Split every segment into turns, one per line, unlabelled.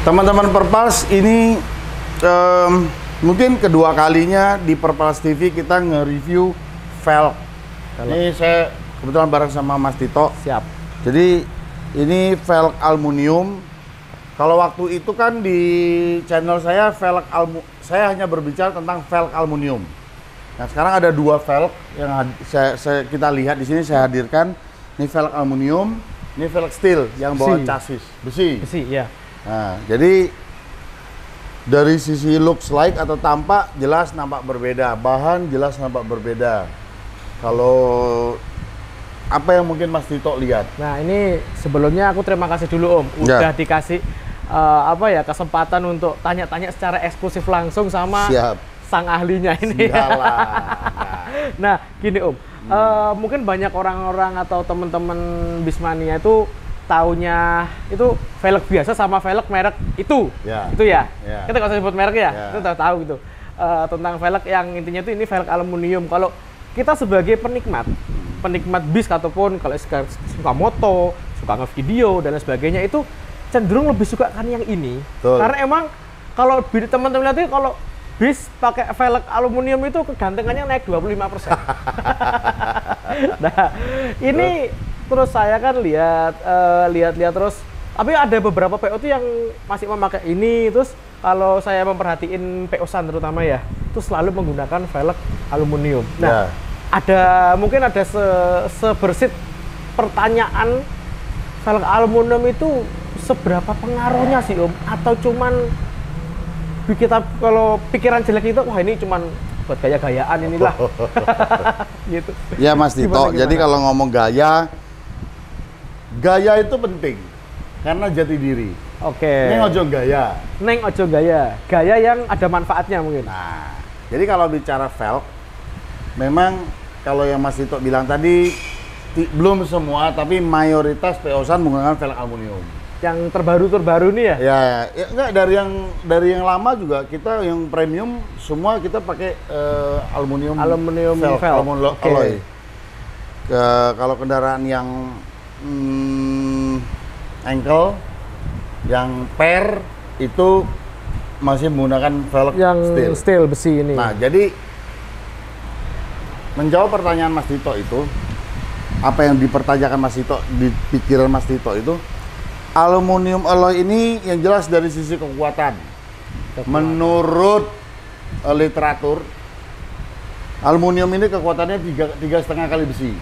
Teman-teman Perpals, ini mungkin kedua kalinya di Perpals TV kita nge-review velg. Ini saya kebetulan bareng sama Mas Tito.
Siap.
Jadi ini velg aluminium. Kalau waktu itu kan di channel saya saya hanya berbicara tentang velg aluminium. Nah sekarang ada dua velg yang kita lihat di sini saya hadirkan. Ini velg aluminium, ini velg steel yang bawa chassis besi.
Besi, ya.
Nah, jadi dari sisi looks like atau tampak jelas nampak berbeda, bahan jelas nampak berbeda. Kalau apa yang mungkin Mas Tito lihat?
Nah, ini sebelumnya aku terima kasih dulu Om, udah dikasih kesempatan untuk tanya-tanya secara eksklusif langsung sama sang ahlinya ini. Nah, gini Om, mungkin banyak orang-orang atau teman-teman Bismania itu taunya itu velg biasa sama velg merek itu ya. Kita nggak usah sebut merek ya, itu tahu gitu. Tentang velg yang intinya itu ini velg aluminium. Kalau kita sebagai penikmat bis ataupun kalau suka moto, suka nge-video dan lain sebagainya itu cenderung lebih suka kan yang ini. Karena emang kalau teman-teman lihat kalau bis pakai velg aluminium itu kegantengannya naik 25%. Nah, ini terus saya kan lihat terus, tapi ada beberapa PO tuh yang masih memakai ini. Terus kalau saya memperhatiin PO-san terutama ya, itu selalu menggunakan velg aluminium. Nah, mungkin ada sebersit pertanyaan, velg aluminium itu seberapa pengaruhnya sih Om? Atau cuman kita kalau pikiran jelek itu, wah ini cuman buat gaya-gayaan inilah. Gitu.
Ya Mas Tito, jadi kalau ngomong gaya itu penting karena jati diri. Neng ojo gaya.
Neng ojo gaya. Gaya yang ada manfaatnya mungkin.
Nah, jadi kalau bicara velg, memang kalau yang Mas Tito bilang tadi belum semua, tapi mayoritas PO-san menggunakan velg aluminium.
Yang terbaru nih ya?
Ya enggak, dari yang lama juga kita yang premium semua kita pakai aluminium velg. Alloy. Kalau kendaraan yang ankle, yang per itu masih menggunakan velg
yang steel besi ini.
Nah, jadi menjawab pertanyaan Mas Tito itu, apa yang dipertanyakan Mas Tito di pikiran Mas Tito itu, aluminium alloy ini yang jelas dari sisi kekuatan. Menurut literatur, aluminium ini kekuatannya 3,5 kali besi.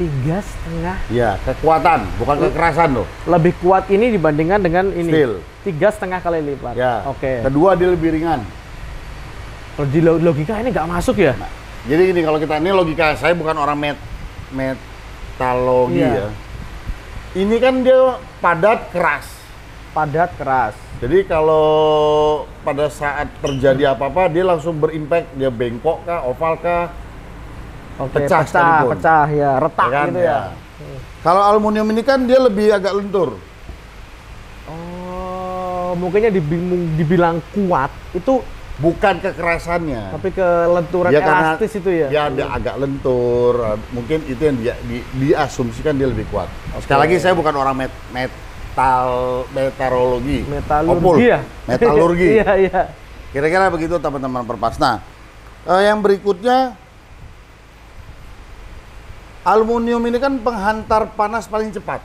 3,5?
Ya, kekuatan, bukan kekerasan loh.
Lebih kuat ini dibandingkan dengan ini?
Steel.
3,5 kali lipat?
Ya. Kedua, dia lebih ringan.
Kalau di logika ini nggak masuk ya?
Nah, jadi ini kalau kita, ini logika, saya bukan orang metalogi ya. Ini kan dia padat, keras.
Padat, keras.
Jadi kalau pada saat terjadi apa-apa, dia langsung berimpact, dia bengkok kah, oval kah,
pecah ya, retak ya kan, gitu ya.
Kalau aluminium ini kan dia lebih agak lentur.
Oh, mungkinnya dibilang kuat itu
bukan kekerasannya,
tapi kelenturan elastis itu ya.
Dia ada agak lentur, mungkin itu yang diasumsikan dia lebih kuat. Sekali lagi saya bukan orang metalurgi.
Ya?
Metalurgi.
Iya.
Kira-kira begitu teman-teman Perpals. Nah, yang berikutnya, aluminium ini kan penghantar panas paling cepat.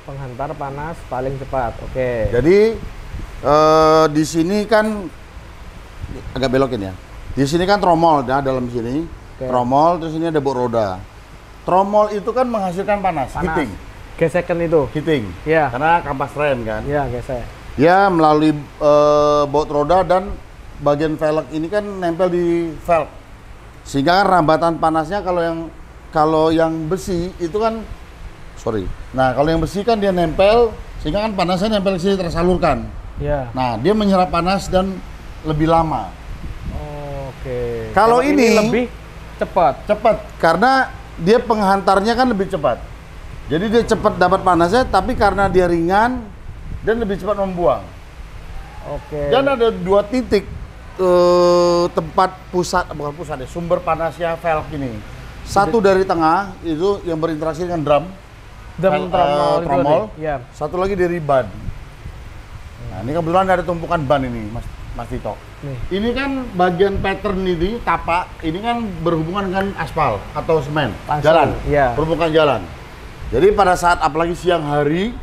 Penghantar panas paling cepat, oke.
Jadi di sini kan agak belokin ya. Di sini kan tromol, nah dalam sini tromol, terus ini ada bok roda. Tromol itu kan menghasilkan panas. Heating.
Gesekan itu.
Heating.
Ya.
Karena kampas rem kan.
Iya, gesek.
Ya melalui bot roda dan bagian velg ini kan nempel di velg. Sehingga kan rambatan panasnya kalau yang besi itu kan, nah kalau yang besi kan dia nempel sehingga kan panasnya nempel ke sini tersalurkan.
Ya.
Nah, dia menyerap panas dan lebih lama.
Oke.
Kalau ini
lebih cepat.
Cepat, karena dia penghantarnya kan lebih cepat. Jadi dia cepat dapat panasnya, tapi karena dia ringan dan lebih cepat membuang.
Oke.
Dan ada 2 titik tempat pusat, bukan pusat ya, sumber panasnya velg ini. Satu dari tengah itu yang berinteraksi dengan drum trommel.
Ya.
Satu lagi dari ban. Nah, ini kebetulan ada tumpukan ban ini, Mas Tito.
Nih.
Ini kan bagian pattern ini, tapak, ini kan berhubungan dengan aspal atau semen.
Langsung,
jalan,
ya.
berhubungan jalan. Jadi pada saat apalagi siang hari,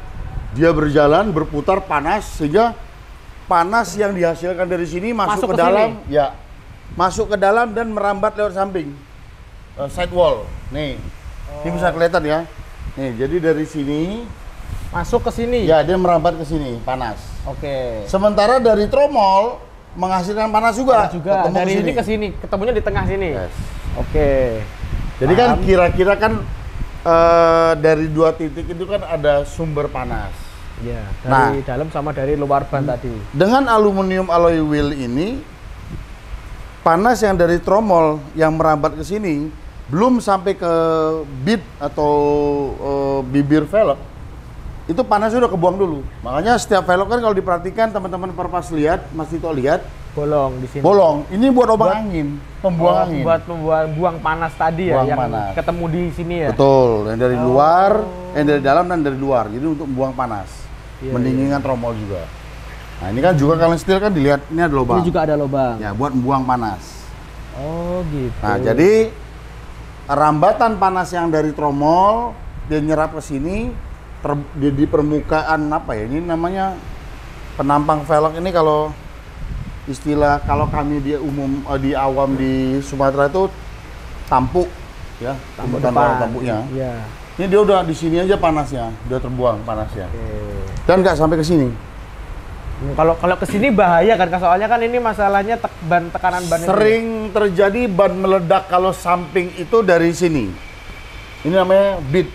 dia berjalan, berputar panas, sehingga panas yang dihasilkan dari sini masuk ke dalam, sini. Ya, masuk ke dalam dan merambat lewat samping, side wall. Nih, ini bisa kelihatan ya. Nih, jadi dari sini
masuk ke sini.
Ya, dia merambat ke sini, panas.
Oke.
Sementara dari tromol menghasilkan panas juga.
Dari sini ke sini, ketemunya di tengah sini.
Yes.
Oke.
Jadi kan kira-kira kan dari 2 titik itu kan ada sumber panas.
Ya, dari dalam sama dari luar ban tadi.
Dengan aluminium alloy wheel ini, panas yang dari tromol yang merambat ke sini belum sampai ke bit atau bibir velg, itu panas sudah kebuang dulu. Makanya setiap velg kan kalau diperhatikan teman-teman perpas lihat, Mas Tito lihat,
bolong di sini.
Bolong. Ini buat obang angin, pembuang angin.
Buat buang panas tadi ya, yang panas. Ketemu di sini ya.
Betul, yang dari luar, yang dari dalam dan dari luar. Jadi untuk buang panas. Mendinginkan tromol juga. Nah, ini kan juga kalian setir kan dilihat ini ada lubang.
Ini juga ada lubang.
Ya, buat membuang panas.
Oh, gitu.
Nah, jadi rambatan panas yang dari tromol dia nyerap ke sini di permukaan apa ya? Ini namanya penampang velg ini kalau istilah kalau kami di umum di awam di Sumatera itu tampuk ya,
tampuk
tampuknya.
Iya.
Ini dia udah di sini aja panasnya, udah terbuang panasnya.
Oke.
Dan nggak sampai ke sini.
Kalau ke sini bahaya kan, soalnya kan ini masalahnya tekanan ban.
Sering terjadi ban meledak kalau samping itu dari sini. Ini namanya bit.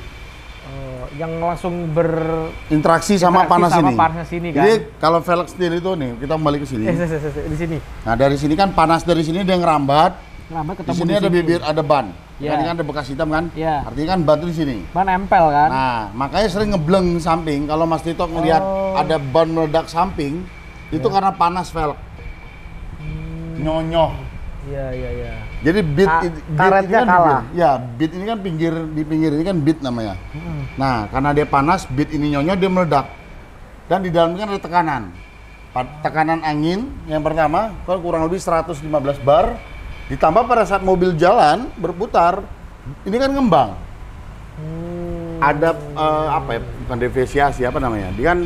Yang langsung
berinteraksi sama panas ini.
Panas sini kan.
Jadi kalau velg setir itu nih, kita kembali ke sini.
Di sini.
Nah, dari sini kan panas dari sini dia ngerambat.
Ketemu
di sini ada bibir, ada ban.
Ya.
Ini kan ada bekas hitam kan?
Ya.
Artinya kan batu di sini.
Ban nempel kan?
Nah, makanya sering ngebleng samping. Kalau Mas Tito ngelihat ada ban meledak samping, itu karena panas velg. Nyonyoh.
Iya.
Jadi bit
karetnya
kan
kalah.
Ya, bit ini kan di pinggir ini kan bit namanya. Nah, karena dia panas, bit ini nyonyoh dia meledak. Dan di dalamnya kan ada tekanan. Tekanan angin yang pertama, kalau kurang lebih 115 bar. Ditambah pada saat mobil jalan berputar, ini kan ngembang. Ada apa ya? Bukan deviasi apa namanya? Dia kan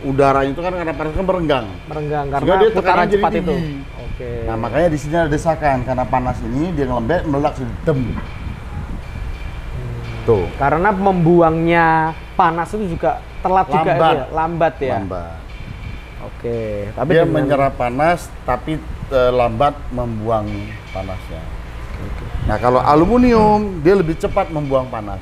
udara itu kan karena panas kan merenggang.
Karena dia tekanan cepat itu.
Oke. Nah, makanya di sini ada desakan karena panas ini dia ngelembek meledak dem. Tuh.
Karena membuangnya panas itu juga telat juga ya, lambat ya.
Lambat.
Oke, tapi
dia menyerap panas tapi lambat membuang panasnya. Nah, kalau aluminium dia lebih cepat membuang panas.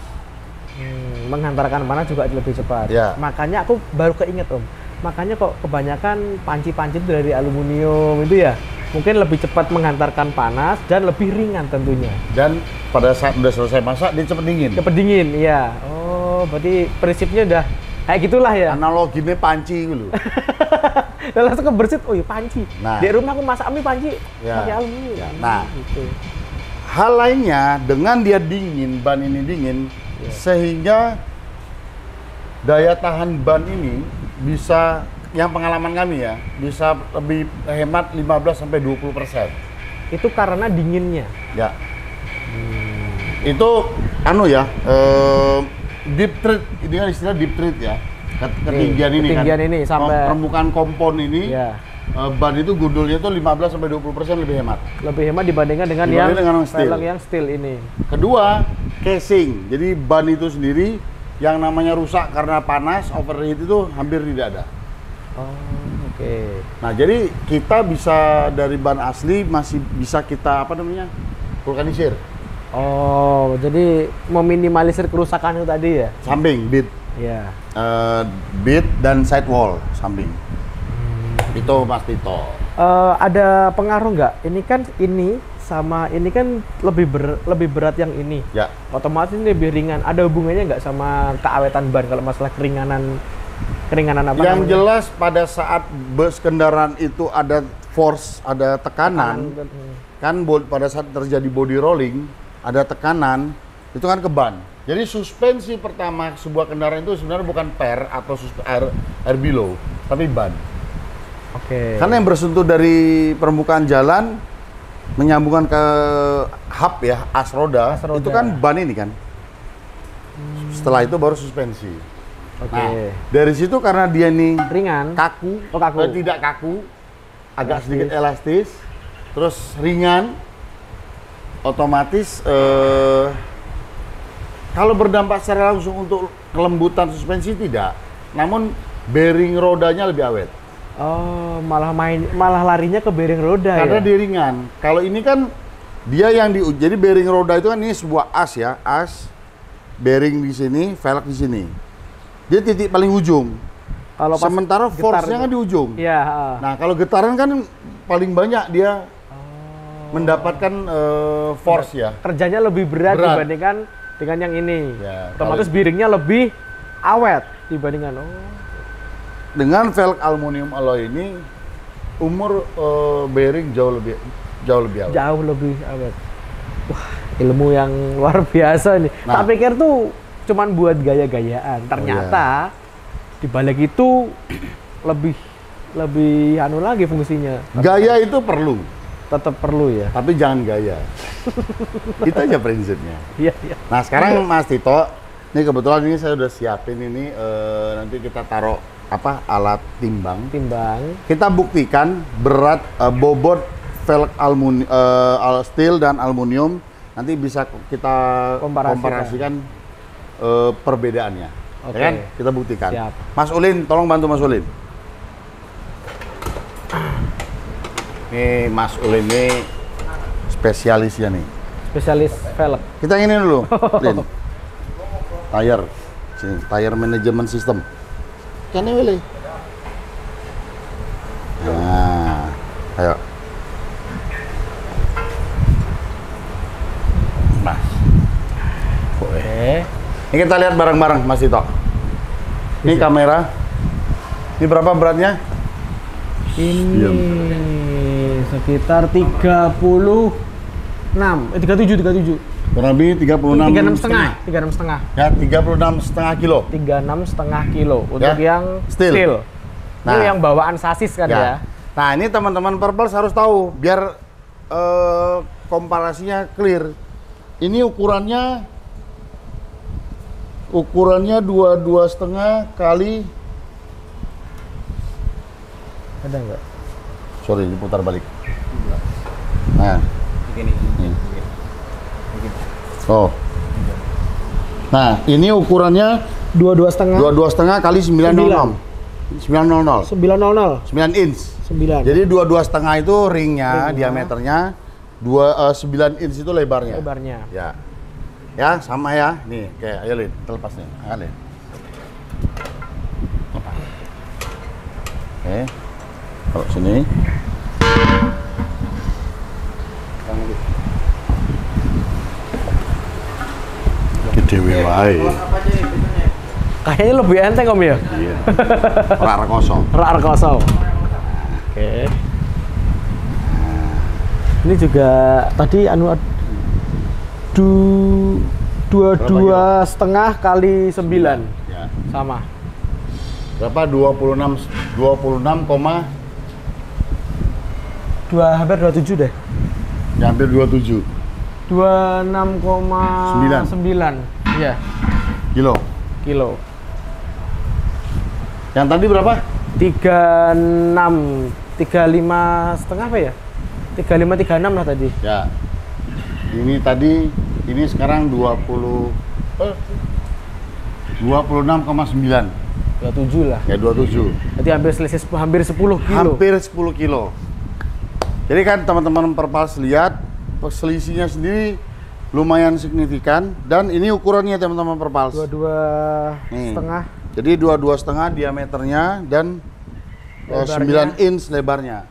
Menghantarkan panas juga lebih cepat.
Ya.
Makanya aku baru keinget Om. Makanya kok kebanyakan panci-panci dari aluminium itu ya mungkin lebih cepat menghantarkan panas dan lebih ringan tentunya. Dan
pada saat udah selesai masak dia cepat dingin.
Cepat dingin, iya. Oh, berarti prinsipnya udah kayak gitulah ya.
Analoginya panci gitu.
Dan langsung kebersit, oh iya panci.
Nah,
di rumah aku masak mie panci pakai aluminium.
Ya. Nah,
gitu.
Hal lainnya dengan dia dingin, ban ini dingin, sehingga daya tahan ban ini bisa, yang pengalaman kami ya, bisa lebih hemat 15-20%.
Itu karena dinginnya?
Ya. Itu deep treat, ini kan istilah deep treat ya. Ketinggian ini kan.
Ketinggian ini sampai
permukaan kompon ini.
Ya.
Ban itu gundulnya itu 15-20% lebih hemat.
Lebih hemat dibandingkan dengan yang steel ini.
Kedua, casing. Jadi ban itu sendiri yang namanya rusak karena panas, overheat itu hampir tidak ada.
Oh, oke.
Nah, jadi kita bisa dari ban asli masih bisa kita vulkanisir.
Oh, jadi meminimalisir kerusakan itu tadi ya?
Samping bit.
Iya.
Bead dan sidewall samping. Itu Mas Tito.
Ada pengaruh nggak? Ini kan ini sama ini kan lebih berat yang ini.
Ya.
Otomatis ini lebih ringan. Ada hubungannya nggak sama keawetan ban kalau masalah keringanan apa?
Yang jelas pada saat bus kendaraan itu ada force, ada tekanan. Kan pada saat terjadi body rolling, ada tekanan, itu kan ke ban. Jadi suspensi pertama sebuah kendaraan itu sebenarnya bukan per atau air below, tapi ban.
Oke.
Karena yang bersentuh dari permukaan jalan menyambungkan ke hub ya, as roda, itu kan ban ini kan. Setelah itu baru suspensi.
Oke.
Nah, dari situ karena dia ini
ringan,
kaku, tidak kaku, agak sedikit elastis, terus ringan, otomatis kalau berdampak secara langsung untuk kelembutan suspensi tidak, namun bearing rodanya lebih awet.
Oh, malah larinya ke bearing roda
karena
ya?
dia ringan. Kalau ini kan dia yang jadi bearing roda itu kan ini sebuah as ya, as bearing di sini, velg di sini. Dia titik paling ujung. Kalau sementara force-nya kan di ujung.
Iya.
Nah, kalau getaran kan paling banyak dia mendapatkan force ya.
Kerjanya lebih berat dibandingkan dengan yang ini. Ya, otomatis bearingnya lebih awet dibandingkan.
Dengan velg aluminium alloy ini umur bearing jauh lebih awet. Jauh lebih awet.
Wah, ilmu yang luar biasa nih. Nah, tak pikir tuh cuman buat gaya-gayaan. Ternyata di balik itu lebih anu lagi fungsinya.
Gaya itu perlu.
Tetap perlu ya.
Tapi jangan gaya. Itu aja prinsipnya.
Iya.
Nah, sekarang Mas Tito, ini kebetulan ini saya udah siapin ini nanti kita taruh alat timbang. Kita buktikan berat bobot velg steel dan aluminium, nanti bisa kita komparasikan perbedaannya.
Oke.
Ya kan? Kita buktikan.
Siap.
Mas Ulin, tolong bantu Mas Ulin. Nih Mas Ulin ini spesialisnya nih.
Spesialis velg.
Kita ini dulu, Lin. Tire management system. Kan ini boleh. Nah, ayo. Mas.
Oke.
Ini kita lihat bareng-bareng Mas Tito. Ini kamera. Ini berapa beratnya?
Ini sekitar 37.
Kurang lebih 36,5.
36,5.
Ya, 36,5 kilo.
36,5 kilo untuk yang steel.
Nah,
ini yang bawaan sasis kan ya.
Nah, ini teman-teman Purples harus tahu biar komparasinya clear. Ini ukurannya 22,5 kali.
Ada nggak?
Sorry, diputar balik. Nah, begini. Oh. Nah, ini ukurannya 22,5 kali 900. 9 inch.
9.
Jadi 22,5 itu ringnya, diameternya, 9 inch itu lebarnya. Ya. Ya, sama ya. Nih, kayak ayo Lin, terlepas nih. Ayo Lin. Oke. Kalau sini. Gede wae.
Kayaknya lebih enteng Om ya?
Iya. Rak kosong.
Oke. Ini juga tadi 22,5 kali 9.
Ya.
Sama.
Berapa?
hampir 27 deh.
Ya, hampir 27.
26,9. Iya. Kilo.
Yang tadi berapa?
35,5 apa ya? 35,36 lah tadi.
Ya. Ini sekarang 26,9.
27 lah.
Ya, 27.
Jadi hampir 10 kilo.
Hampir 10 kilo. Jadi kan teman-teman Purples lihat selisihnya sendiri lumayan signifikan. Dan ini ukurannya teman-teman Perpals.
22,5.
Jadi 22,5 diameternya dan 9 inch lebarnya.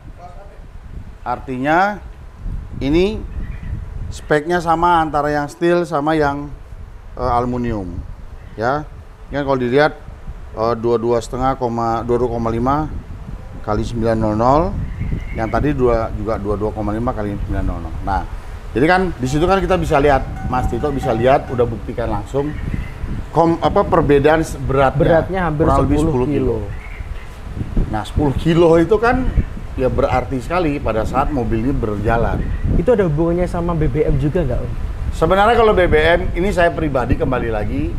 Artinya ini speknya sama antara yang steel sama yang aluminium. Ya, kan kalau dilihat 22,5 kali 900, yang tadi juga 22,5 kali 900. Nah, jadi kan di situ kan kita bisa lihat, Mas Tito bisa lihat, udah buktikan langsung perbedaan beratnya
hampir
kurang lebih
10 kilo.
Nah, 10 kilo itu kan ya berarti sekali pada saat mobil ini berjalan.
Itu ada hubungannya sama BBM juga nggak, Om?
Sebenarnya kalau BBM, ini saya pribadi kembali lagi,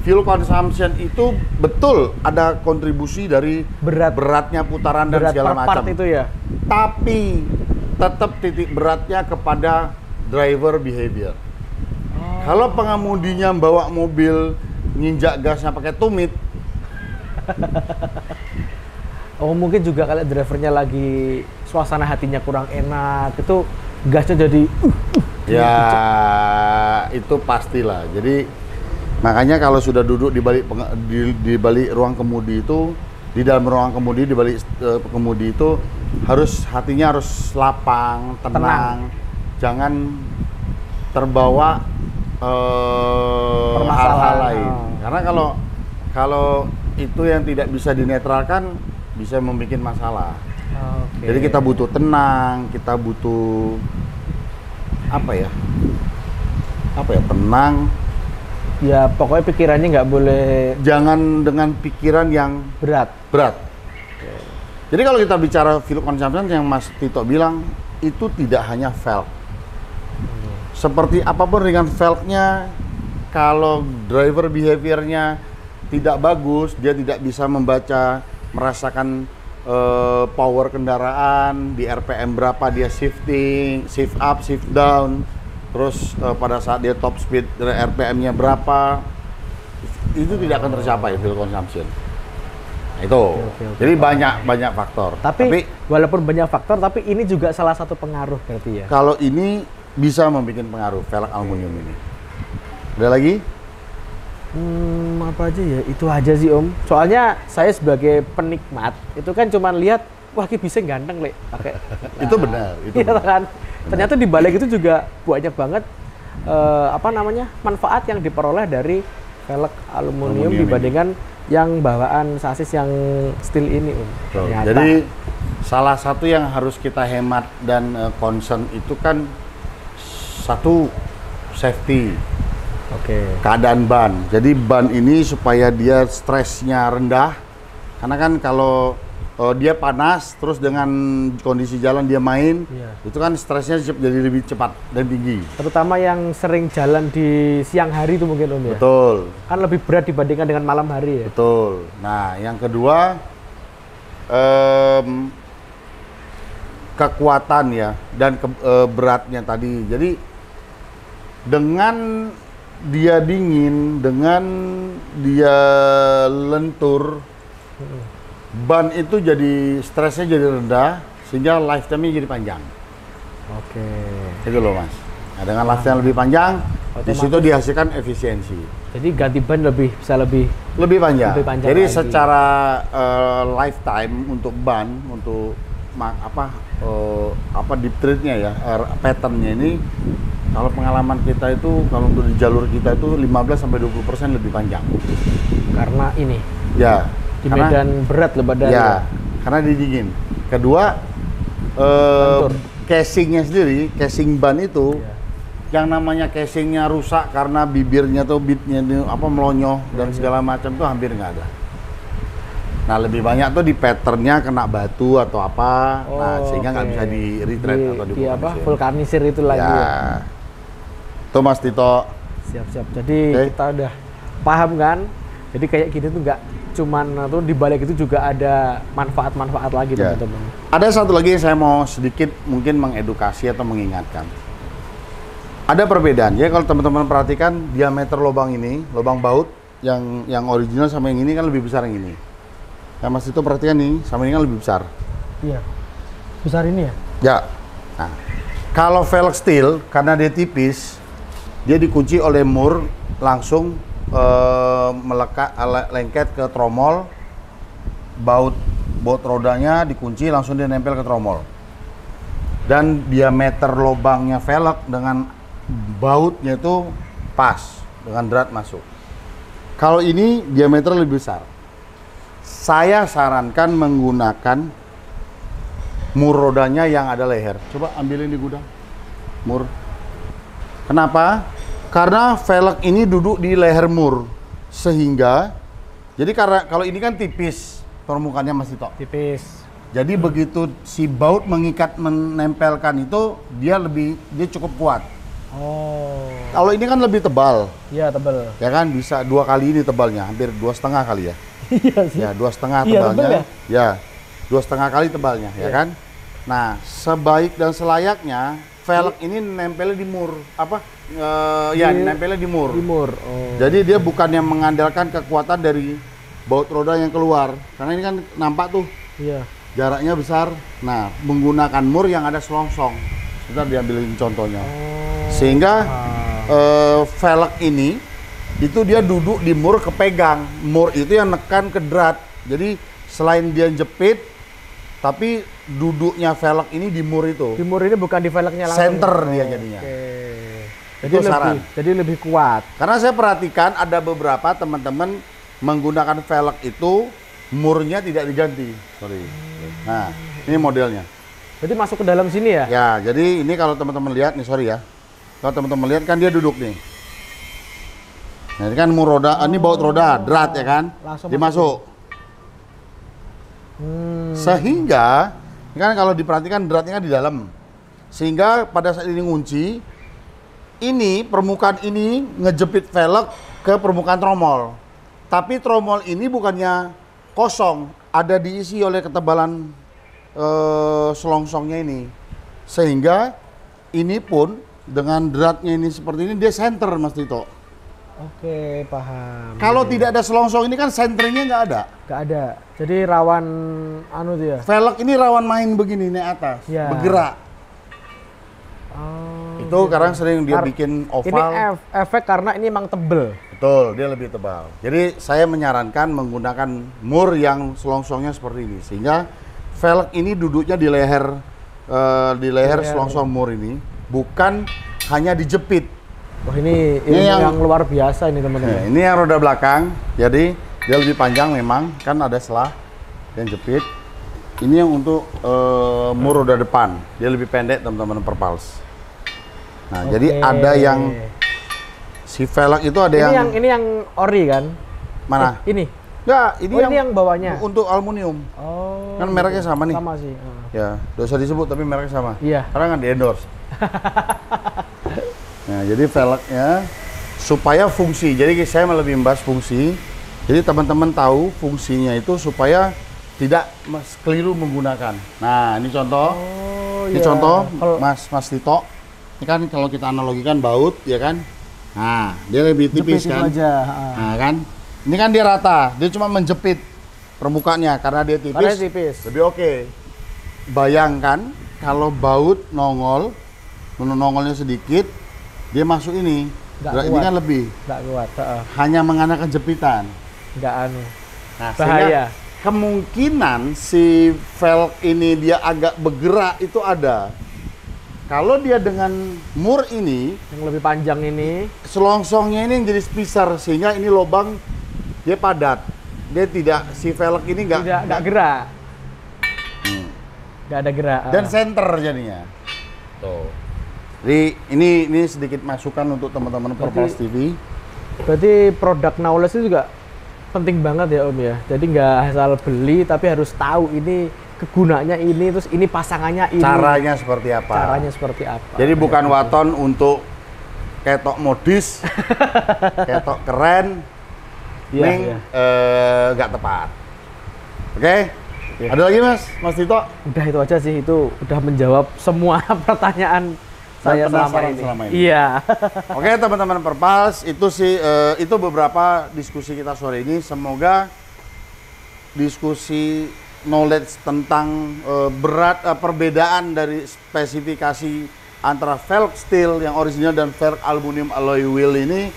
fuel consumption itu betul ada kontribusi dari beratnya putaran dan segala macam.
Itu ya.
Tapi tetap titik beratnya kepada driver behavior. Kalau pengemudinya bawa mobil nginjak gasnya pakai tumit.
Oh, mungkin juga kalau drivernya lagi suasana hatinya kurang enak, itu gasnya jadi
ya itu pastilah. Jadi makanya kalau sudah duduk di balik ruang kemudi itu, di dalam ruang kemudi, di balik kemudi itu hatinya harus lapang, tenang. Jangan terbawa hal-hal lain. Karena kalau itu yang tidak bisa dinetralkan bisa membuat masalah. Jadi kita butuh tenang, kita butuh tenang.
Ya pokoknya pikirannya nggak boleh.
Jangan dengan pikiran yang berat. Jadi kalau kita bicara fuel consumption yang Mas Tito bilang, itu tidak hanya velg. Seperti apapun dengan velgnya, kalau driver behaviornya tidak bagus, dia tidak bisa merasakan power kendaraan, di RPM berapa dia shifting, shift up, shift down, terus pada saat dia top speed RPM-nya berapa, itu tidak akan tercapai fuel consumption. Nah, itu. Jadi banyak faktor.
Tapi walaupun banyak faktor, tapi ini juga salah satu pengaruh berarti ya.
Kalau ini bisa membuat pengaruh velg aluminium ini. Ada lagi?
Apa aja ya? Itu aja sih, Om. Soalnya saya sebagai penikmat itu kan cuma lihat, wah ki bisa ganteng le pakai.
Itu benar, itu
benar. Kan? Ternyata di balik itu juga banyak banget manfaat yang diperoleh dari velg aluminium dibandingkan yang bawaan sasis yang steel ini, Om.
Jadi salah satu yang harus kita hemat dan concern itu kan satu safety. Keadaan ban. Jadi ban ini supaya dia stresnya rendah. Karena kan kalau dia panas terus dengan kondisi jalan dia main, itu kan stresnya jadi lebih cepat dan tinggi.
Terutama yang sering jalan di siang hari itu mungkin, Om, ya.
Betul.
Kan lebih berat dibandingkan dengan malam hari ya.
Betul. Nah, yang kedua kekuatan ya dan beratnya tadi. Jadi dengan dia dingin, dengan dia lentur, ban itu jadi stresnya jadi rendah sehingga lifetime-nya jadi panjang. Itu loh, Mas. Nah, dengan lifetime lebih panjang, di situ dihasilkan efisiensi.
Jadi ganti ban bisa lebih panjang.
Jadi lagi. Secara lifetime untuk ban, untuk deep tread-nya ya, pattern-nya ini, kalau pengalaman kita itu, kalau untuk di jalur kita itu 15-20% lebih panjang.
Karena ini?
Ya.
Di medan berat loh badannya.
Ya, karena dingin. Kedua, casingnya sendiri, casing ban itu, yang namanya casingnya rusak karena bibirnya atau bitnya melonyoh dan segala macam itu hampir nggak ada. Nah, lebih banyak tuh di patternnya kena batu atau apa, sehingga nggak bisa di retread atau di
vulkanisir itu lagi.
Ya. Tuh Mas Tito.
Siap-siap. Jadi kita udah paham kan? Jadi kayak gini tuh nggak cuman tuh di balik itu juga ada manfaat-manfaat lagi, teman-teman.
Ada satu lagi yang saya mau sedikit mungkin mengedukasi atau mengingatkan. Ada perbedaan ya, kalau teman-teman perhatikan diameter lubang ini, lubang baut yang original sama yang ini kan lebih besar yang ini. Ya Mas Tito perhatikan nih, sama ini kan lebih besar.
Iya. Besar ini ya?
Ya. Nah, kalau velg steel karena dia tipis, dia dikunci oleh mur langsung melekat lengket ke tromol, baut rodanya dikunci langsung dia nempel ke tromol. Dan diameter lubangnya velg dengan bautnya itu pas dengan drat masuk. Kalau ini diameter lebih besar. Saya sarankan menggunakan mur rodanya yang ada leher. Coba ambilin di gudang mur. Kenapa? Karena velg ini duduk di leher mur, sehingga jadi karena kalau ini kan tipis permukaannya Mas Tito.
Tipis.
Jadi begitu si baut menempelkan itu dia cukup kuat.
Oh.
Kalau ini kan lebih tebal.
Iya, tebal.
Ya kan bisa 2 kali ini tebalnya, hampir 2,5 kali ya.
Iya sih.
Ya 2,5
Iya,
tebalnya.
tebal
Ya 2,5 kali tebalnya, ya kan. Nah sebaik dan selayaknya velg ini nempelnya di mur, nempelnya di mur.
Di mur. Oh.
Jadi dia bukan yang mengandalkan kekuatan dari baut roda yang keluar, karena ini kan nampak tuh.
Iya.
Jaraknya besar. Nah, menggunakan mur yang ada selongsong. Kita diambilin contohnya. Sehingga velg ini itu dia duduk di mur kepegang. Mur itu yang nekan ke drat. Jadi selain dia jepit, tapi duduknya velg ini di mur itu.
Di mur ini bukan di velgnya langsung.
Center dia jadinya.
Jadi jadi lebih kuat.
Karena saya perhatikan ada beberapa teman-teman menggunakan velg itu murnya tidak diganti. Sorry. Nah, ini modelnya.
Berarti masuk ke dalam sini ya?
Ya, jadi ini kalau teman-teman lihat nih, sorry ya. Kalau teman-teman lihat kan dia duduk nih. Nah, ini kan mur roda, ini baut roda, drat ya kan?
Langsung
dimasuk. Sehingga ini kan kalau diperhatikan dratnya kan di dalam. Sehingga pada saat ini ngunci, ini permukaan ini ngejepit velg ke permukaan tromol. Tapi tromol ini bukannya kosong, ada diisi oleh ketebalan selongsongnya ini. Sehingga ini pun dengan dratnya ini seperti ini dia center Mas Tito.
Oke, paham.
Kalau tidak ada selongsong ini kan senternya nggak ada.
Nggak ada. Jadi rawan tuh ya.
Velg ini rawan main begini naik atas,
ya.
bergerak.
Oh,
itu kadang sering dia bikin oval.
Ini efek karena ini emang tebel.
Betul, dia lebih tebal. Jadi saya menyarankan menggunakan mur yang selongsongnya seperti ini, sehingga velg ini duduknya di leher selongsong mur ini, bukan hanya dijepit.
Wah, ini yang luar biasa ini teman-teman.
Ini yang roda belakang, jadi dia lebih panjang memang, kan ada selah yang jepit. Ini yang untuk mur roda depan, dia lebih pendek teman-teman Perpals. Nah, jadi ada yang si velg itu ada
ini yang ori kan?
Mana?
Ini.
Enggak, ini
yang bawahnya.
Untuk aluminium.
Oh.
Kan mereknya sama nih.
Sama sih.
Ya, nggak usah disebut tapi mereknya sama.
Iya.
Karena kan di endorse. Nah, jadi velgnya supaya fungsi. Jadi saya lebih membahas fungsi. Jadi teman-teman tahu fungsinya itu supaya tidak keliru menggunakan. Nah, ini contoh. Ini contoh Mas Tito. Ini kan kalau kita analogikan baut, ya kan? Nah, dia lebih tipis kan? Nah, kan? Ini kan dia rata. Dia cuma menjepit permukaannya karena dia tipis. Lebih oke. Bayangkan kalau baut nongolnya sedikit, dia masuk ini. Ini kan lebih.
Nggak kuat.
Hanya mengandalkan jepitan.
Nggak
Nah,
bahaya.
Kemungkinan si velg ini dia agak bergerak itu ada. Kalau dia dengan mur ini,
yang lebih panjang ini,
selongsongnya ini yang jadi spisar, sehingga ini lubang dia padat. Dia tidak, si velg ini nggak
gerak. Nggak ada gerak.
Dan center jadinya. Tuh. Jadi ini sedikit masukan untuk teman-teman Perpals TV.
Berarti produk knowledge itu juga penting banget ya Om ya. Jadi nggak asal beli tapi harus tahu ini kegunaannya ini, terus ini pasangannya ini.
Caranya seperti apa. Jadi bukan waton untuk ketok modis, ketok keren, nggak tepat. Oke? Ya. Ada lagi Mas Tito?
Udah itu aja sih, itu udah menjawab semua pertanyaan saya selama ini. Iya.
Oke teman-teman Perpals, itu beberapa diskusi kita sore ini. Semoga diskusi knowledge tentang perbedaan dari spesifikasi antara velg steel yang original dan velg aluminium alloy wheel ini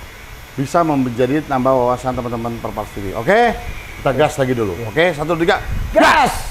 bisa menjadi nambah wawasan teman-teman Perparts TV. Oke, kita gas lagi dulu. Oke, 1, 2, 3, gas!